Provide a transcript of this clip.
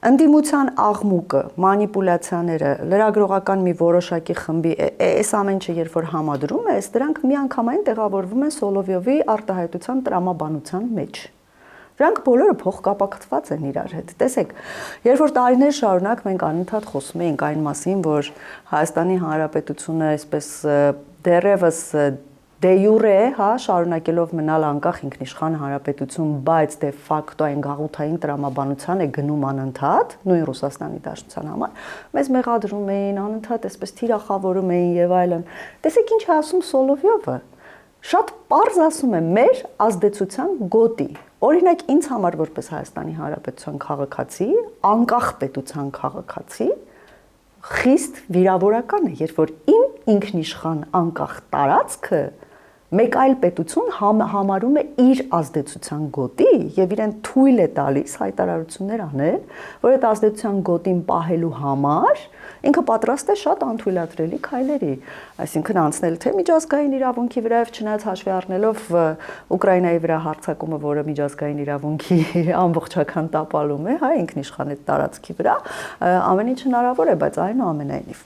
Ընդդիմության աղմուկը, մանիպուլյացիաները, լրագրողական մի որոշակի խմբի այս ամեն ինչը երբ որ համադրում ես, դրանք միանգամայն տեղավորվում են Սոլովյովի արտահայտության տրամաբանության մեջ։ Դրանք բոլորը փոխկապակցված են իրար հետ։ Տեսեք, երբ որ տարիներ շարունակ մենք անընդհատ խոսում էինք այն մասին, որ Հայաստանի Հանրապետությունը այսպես դեռևս դե յուրե, շարունակելով մնալ անկախ ինքնիշխան հանրապետություն, բայց դե ֆակտո այն գաղութային տրամաբանության է գնում անընդհատ, նույն Ռուսաստանի Դաշնության համար, մեզ մեղադրում էին, անընդհատ այսպես թիրախավորում էին եւ այլն։ Տեսեք ինչ է ասում Սոլովյովը։ Շատ պարզ ասում է մեր ազդեցության գոտի։ Օրինակ ինձ համար որպես Հայաստանի Հանրապետության քաղաքացի, անկախ պետության քաղաքացի, խիստ վիրավորական է, երբ որ իմ ինքնիշխան անկախ տարածքը մեկ այլ պետություն համարում է իր ազդեցության գոտի եւ իրեն թույլ է տալիս հայտարարություններ անել, որ այդ ազդեցության գոտին պահելու համար ինքը պատրաստ է շատ անթույլատրելի քայլերի, այսինքն անցնել թե միջազգային իրավունքի վրայով, չնայած հաշվի առնելով Ուկրաինայի վրա հարձակումը, որը միջազգային իրավունքի ամբողջական տապալում է, ինքնիշխան այդ տարածքի վրա, ամեն ինչ հնարավոր է, բայց այնուամենայնիվ